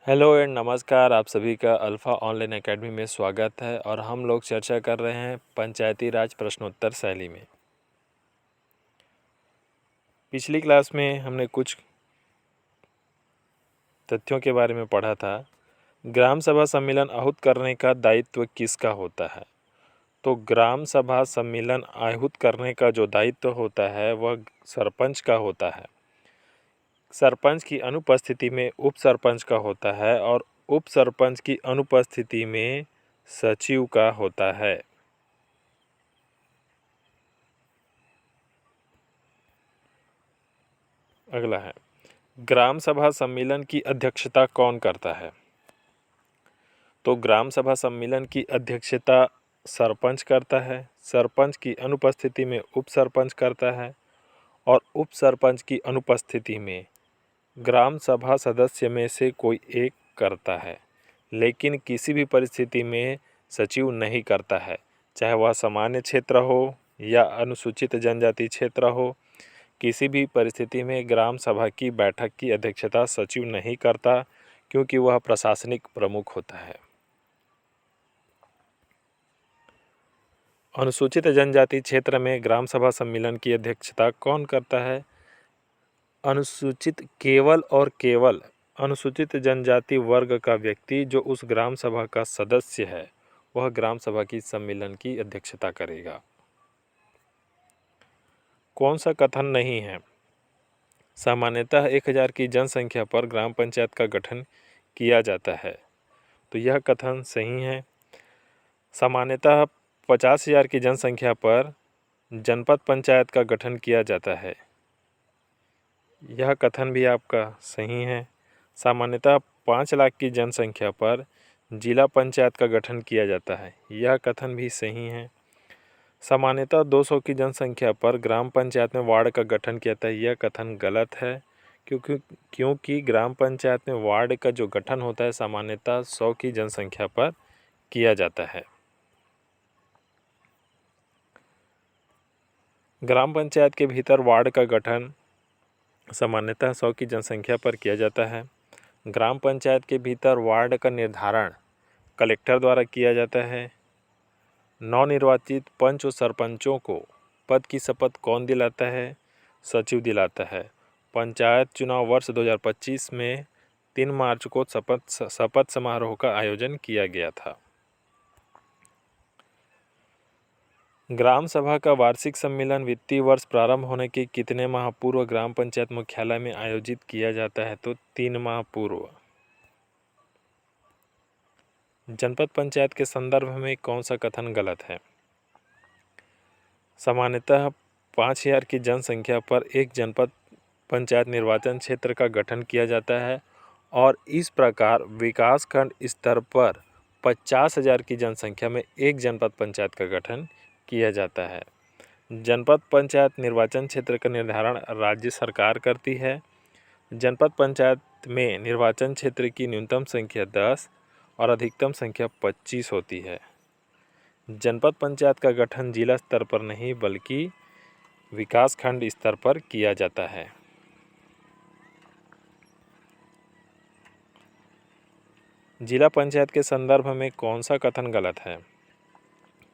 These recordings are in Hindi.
हेलो एंड नमस्कार। आप सभी का अल्फ़ा ऑनलाइन एकेडमी में स्वागत है और हम लोग चर्चा कर रहे हैं पंचायती राज प्रश्नोत्तर शैली में। पिछली क्लास में हमने कुछ तथ्यों के बारे में पढ़ा था। ग्राम सभा सम्मेलन आहूत करने का दायित्व किसका होता है? तो ग्राम सभा सम्मेलन आहूत करने का जो दायित्व होता है वह सरपंच का होता है। सरपंच की अनुपस्थिति में उप सरपंच का होता है और उप सरपंच की अनुपस्थिति में सचिव का होता है। अगला है, ग्राम सभा सम्मेलन की अध्यक्षता कौन करता है? तो ग्राम सभा सम्मेलन की अध्यक्षता सरपंच करता है। सरपंच की अनुपस्थिति में उप सरपंच करता है और उप सरपंच की अनुपस्थिति में ग्राम सभा सदस्य में से कोई एक करता है। लेकिन किसी भी परिस्थिति में सचिव नहीं करता है, चाहे वह सामान्य क्षेत्र हो या अनुसूचित जनजाति क्षेत्र हो। किसी भी परिस्थिति में ग्राम सभा की बैठक की अध्यक्षता सचिव नहीं करता, क्योंकि वह प्रशासनिक प्रमुख होता है। अनुसूचित जनजाति क्षेत्र में ग्राम सभा सम्मेलन की अध्यक्षता कौन करता है? केवल और केवल अनुसूचित जनजाति वर्ग का व्यक्ति जो उस ग्राम सभा का सदस्य है, वह ग्राम सभा की सम्मेलन की अध्यक्षता करेगा। कौन सा कथन नहीं है? सामान्यतः 1000 की जनसंख्या पर ग्राम पंचायत का गठन किया जाता है। तो यह कथन सही है। सामान्यतः 50,000 की जनसंख्या पर जनपद पंचायत का गठन किया जाता है। यह कथन भी आपका सही है। सामान्यतः 5 लाख की जनसंख्या पर जिला पंचायत का गठन किया जाता है। यह कथन भी सही है। सामान्यतः 200 की जनसंख्या पर ग्राम पंचायत में वार्ड का गठन किया जाता है। यह कथन गलत है, क्योंकि ग्राम पंचायत में वार्ड का जो गठन होता है सामान्यतः 100 की जनसंख्या पर किया जाता है। ग्राम पंचायत के भीतर वार्ड का गठन सामान्यतः 100 की जनसंख्या पर किया जाता है। ग्राम पंचायत के भीतर वार्ड का निर्धारण कलेक्टर द्वारा किया जाता है। नवनिर्वाचित पंच और सरपंचों को पद की शपथ कौन दिलाता है? सचिव दिलाता है। पंचायत चुनाव वर्ष 2025 में 3 मार्च को शपथ समारोह का आयोजन किया गया था। ग्राम सभा का वार्षिक सम्मेलन वित्तीय वर्ष प्रारंभ होने के कितने माह पूर्व ग्राम पंचायत मुख्यालय में आयोजित किया जाता है? तो 3 माह पूर्व। जनपद पंचायत के संदर्भ में कौन सा कथन गलत है? सामान्यतः 5000 की जनसंख्या पर एक जनपद पंचायत निर्वाचन क्षेत्र का गठन किया जाता है और इस प्रकार विकासखंड स्तर पर 50,000 की जनसंख्या में एक जनपद पंचायत का गठन किया जाता है। जनपद पंचायत निर्वाचन क्षेत्र का निर्धारण राज्य सरकार करती है। जनपद पंचायत में निर्वाचन क्षेत्र की न्यूनतम संख्या 10 और अधिकतम संख्या 25 होती है। जनपद पंचायत का गठन जिला स्तर पर नहीं बल्कि विकासखंड स्तर पर किया जाता है। जिला पंचायत के संदर्भ में कौन सा कथन गलत है?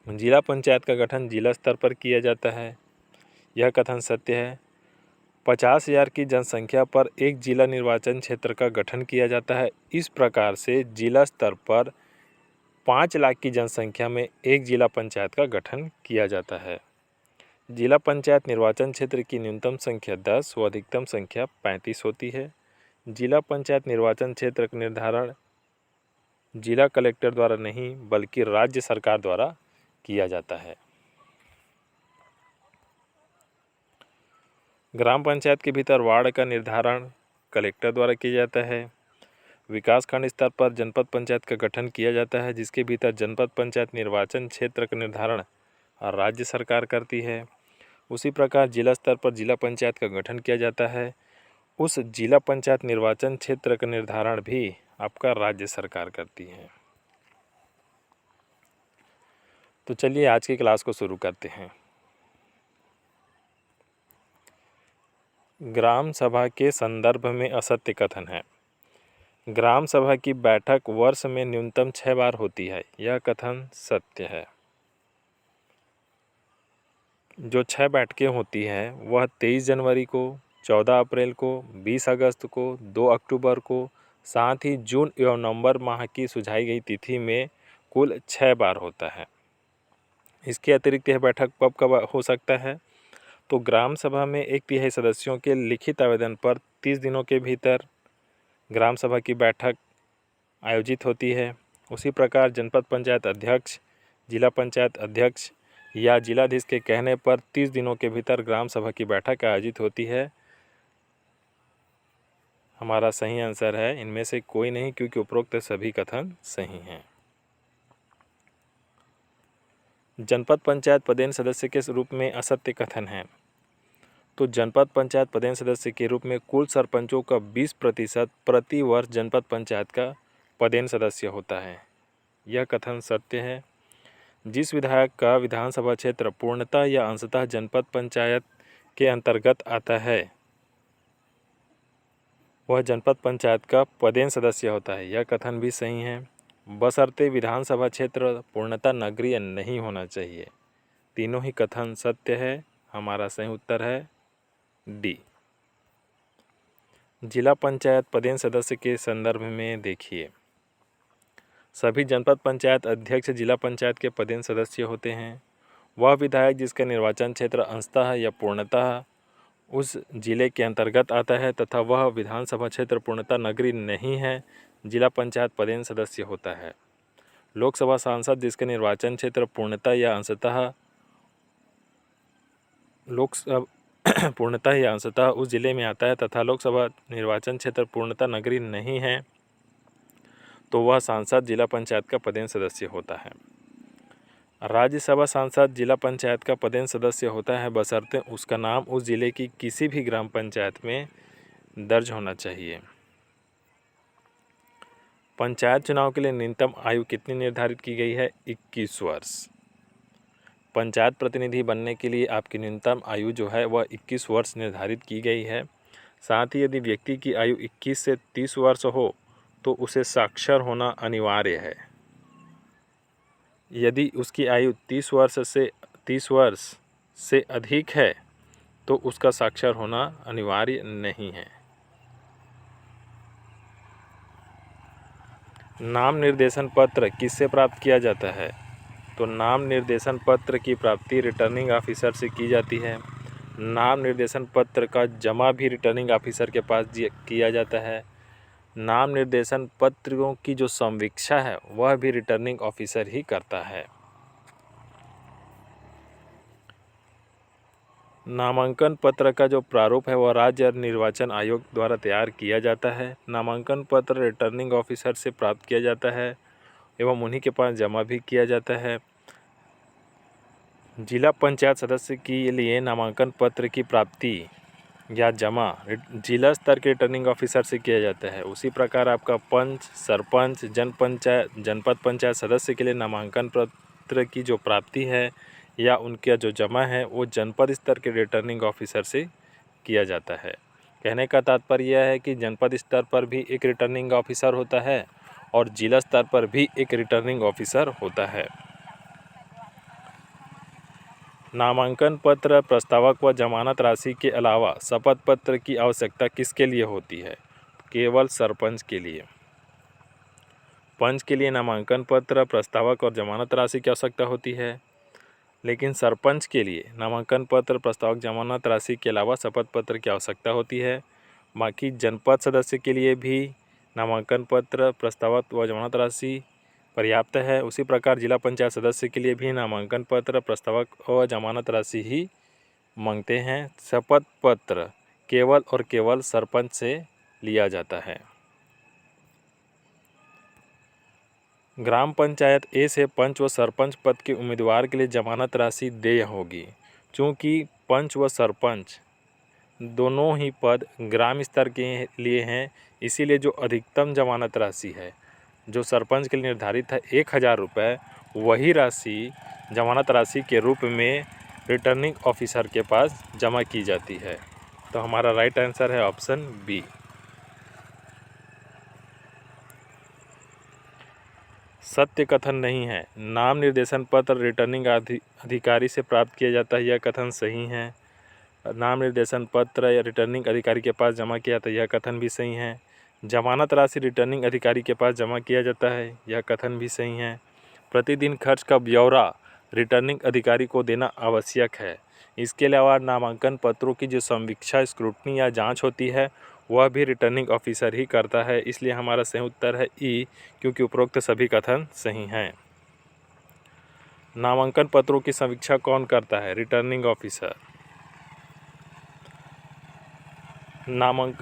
जिला पंचायत का गठन जिला स्तर पर किया जाता है। यह कथन सत्य है। 50,000 की जनसंख्या पर एक जिला निर्वाचन क्षेत्र का गठन किया जाता है। इस प्रकार से जिला स्तर पर 5 लाख की जनसंख्या में एक जिला पंचायत का गठन किया जाता है। जिला पंचायत निर्वाचन क्षेत्र की न्यूनतम संख्या 10 व अधिकतम संख्या 35 होती है। जिला पंचायत निर्वाचन क्षेत्र का निर्धारण जिला कलेक्टर द्वारा नहीं बल्कि राज्य सरकार द्वारा किया जाता है। ग्राम पंचायत के भीतर वार्ड का निर्धारण कलेक्टर द्वारा किया जाता है। विकासखंड स्तर पर जनपद पंचायत का गठन किया जाता है, जिसके भीतर जनपद पंचायत निर्वाचन क्षेत्र का निर्धारण राज्य सरकार करती है। उसी प्रकार जिला स्तर पर जिला पंचायत का गठन किया जाता है। उस जिला पंचायत निर्वाचन क्षेत्र का निर्धारण भी आपका राज्य सरकार करती है। तो चलिए आज की क्लास को शुरू करते हैं। ग्राम सभा के संदर्भ में असत्य कथन है। ग्राम सभा की बैठक वर्ष में न्यूनतम 6 बार होती है, यह कथन सत्य है। जो 6 बैठकें होती हैं वह 23 जनवरी को, 14 अप्रैल को, 20 अगस्त को, 2 अक्टूबर को, साथ ही जून एवं नवंबर माह की सुझाई गई तिथि में कुल 6 बार होता है। इसके अतिरिक्त यह बैठक कब हो सकता है? तो ग्राम सभा में 1/3 सदस्यों के लिखित आवेदन पर 30 दिनों के भीतर ग्राम सभा की बैठक आयोजित होती है। उसी प्रकार जनपद पंचायत अध्यक्ष, जिला पंचायत अध्यक्ष या जिलाधीश के कहने पर 30 दिनों के भीतर ग्राम सभा की बैठक आयोजित होती है। हमारा सही आंसर है इनमें से कोई नहीं, क्योंकि उपरोक्त सभी कथन सही हैं। जनपद पंचायत पदेन सदस्य के रूप में असत्य कथन है। तो जनपद पंचायत पदेन सदस्य के रूप में कुल सरपंचों का 20% प्रति वर्ष जनपद पंचायत का पदेन सदस्य होता है, यह कथन सत्य है। जिस विधायक का विधानसभा क्षेत्र पूर्णतः या अंशतः जनपद पंचायत के अंतर्गत आता है वह जनपद पंचायत का पदेन सदस्य होता है, यह कथन भी सही है। बशर्ते विधानसभा क्षेत्र पूर्णतः नगरीय नहीं होना चाहिए। तीनों ही कथन सत्य है। हमारा सही उत्तर है डी। जिला पंचायत पदेन सदस्य के संदर्भ में देखिए, सभी जनपद पंचायत अध्यक्ष जिला पंचायत के पदेन सदस्य होते हैं। वह विधायक जिसका निर्वाचन क्षेत्र अंशतः या पूर्णतः उस जिले के अंतर्गत आता है तथा वह विधानसभा क्षेत्र पूर्णतः नगरीय नहीं है, जिला पंचायत पदेन सदस्य होता है। लोकसभा सांसद जिसका निर्वाचन क्षेत्र पूर्णतः या अंशतः उस जिले में आता है तथा लोकसभा निर्वाचन क्षेत्र पूर्णतः नगरीय नहीं है, तो वह सांसद जिला पंचायत का पदेन सदस्य होता है। राज्यसभा सांसद जिला पंचायत का पदेन सदस्य होता है, बशर्ते उसका नाम उस जिले की किसी भी ग्राम पंचायत में दर्ज होना चाहिए। पंचायत चुनाव के लिए न्यूनतम आयु कितनी निर्धारित की गई है? 21 वर्ष। पंचायत प्रतिनिधि बनने के लिए आपकी न्यूनतम आयु जो है वह 21 वर्ष निर्धारित की गई है। साथ ही यदि व्यक्ति की आयु 21 से 30 वर्ष हो तो उसे साक्षर होना अनिवार्य है। यदि उसकी आयु 30 वर्ष से अधिक है तो उसका साक्षर होना अनिवार्य नहीं है। नाम निर्देशन पत्र किससे प्राप्त किया जाता है? तो नाम निर्देशन पत्र की प्राप्ति रिटर्निंग ऑफिसर से की जाती है। नाम निर्देशन पत्र का जमा भी रिटर्निंग ऑफिसर के पास किया जाता है। नाम निर्देशन पत्रों की जो समीक्षा है वह भी रिटर्निंग ऑफिसर ही करता है। नामांकन पत्र का जो प्रारूप है वह राज्य निर्वाचन आयोग द्वारा तैयार किया जाता है। नामांकन पत्र रिटर्निंग ऑफिसर से प्राप्त किया जाता है एवं उन्हीं के पास जमा भी किया जाता है। जिला पंचायत सदस्य के लिए नामांकन पत्र की प्राप्ति या जमा जिला स्तर के रिटर्निंग ऑफिसर से किया जाता है। उसी प्रकार आपका पंच, सरपंच, जनपद पंचायत सदस्य के लिए नामांकन पत्र की जो प्राप्ति है या उनका जो जमा है वो जनपद स्तर के रिटर्निंग ऑफिसर से किया जाता है। कहने का तात्पर्य यह है कि जनपद स्तर पर भी एक रिटर्निंग ऑफिसर होता है और जिला स्तर पर भी एक रिटर्निंग ऑफिसर होता है। नामांकन पत्र, प्रस्तावक व जमानत राशि के अलावा शपथ पत्र की आवश्यकता किसके लिए होती है? केवल सरपंच के लिए। पंच के लिए नामांकन पत्र, प्रस्तावक और जमानत राशि की आवश्यकता होती है, लेकिन सरपंच के लिए नामांकन पत्र, प्रस्तावक, जमानत राशि के अलावा शपथ पत्र की आवश्यकता होती है। बाकी जनपद सदस्य के लिए भी नामांकन पत्र, प्रस्तावक व जमानत राशि पर्याप्त है। उसी प्रकार जिला पंचायत सदस्य के लिए भी नामांकन पत्र, प्रस्तावक और जमानत राशि ही मांगते हैं। शपथ पत्र केवल और केवल सरपंच से लिया जाता है। ग्राम पंचायत ए से पंच व सरपंच पद के उम्मीदवार के लिए जमानत राशि देय होगी। चूँकि पंच व सरपंच दोनों ही पद ग्राम स्तर के लिए हैं, इसीलिए जो अधिकतम जमानत राशि है जो सरपंच के लिए निर्धारित है 1000 रुपये, वही राशि जमानत राशि के रूप में रिटर्निंग ऑफिसर के पास जमा की जाती है। तो हमारा राइट आंसर है ऑप्शन बी। सत्य कथन नहीं है। नाम निर्देशन पत्र रिटर्निंग अधिकारी से प्राप्त किया जाता है, यह कथन सही है। नाम निर्देशन पत्र या रिटर्निंग अधिकारी के पास जमा किया जाता है, यह कथन भी सही है। जमानत राशि रिटर्निंग अधिकारी के पास जमा किया जाता है, यह कथन भी सही है। प्रतिदिन खर्च का ब्यौरा रिटर्निंग अधिकारी को देना आवश्यक है। इसके अलावा नामांकन पत्रों की जो समीक्षा, स्क्रूटनी या जांच होती है वह भी रिटर्निंग ऑफिसर ही करता है। इसलिए हमारा सही उत्तर है ई, क्योंकि उपरोक्त सभी कथन सही हैं। नामांकन पत्रों की समीक्षा कौन करता है? Returning officer.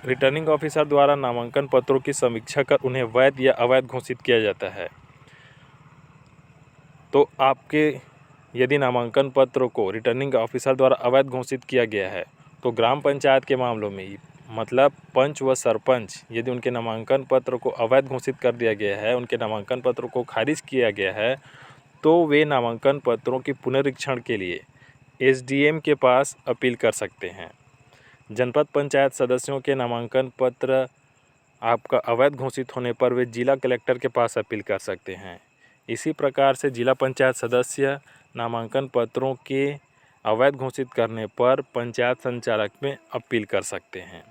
रिटर्निंग ऑफिसर द्वारा नामांकन पत्रों की समीक्षा कर उन्हें वैध या अवैध घोषित किया जाता है। तो आपके यदि नामांकन पत्र को रिटर्निंग ऑफिसर द्वारा अवैध घोषित किया गया है तो ग्राम पंचायत के मामलों में, मतलब पंच व सरपंच, यदि उनके नामांकन पत्र को अवैध घोषित कर दिया गया है, उनके नामांकन पत्र को खारिज किया गया है, तो वे नामांकन पत्रों के पुनरीक्षण के लिए एसडीएम के पास अपील कर सकते हैं। जनपद पंचायत सदस्यों के नामांकन पत्र आपका अवैध घोषित होने पर वे जिला कलेक्टर के पास अपील कर सकते हैं। इसी प्रकार से जिला पंचायत सदस्य नामांकन पत्रों के अवैध घोषित करने पर पंचायत संचालक में अपील कर सकते हैं।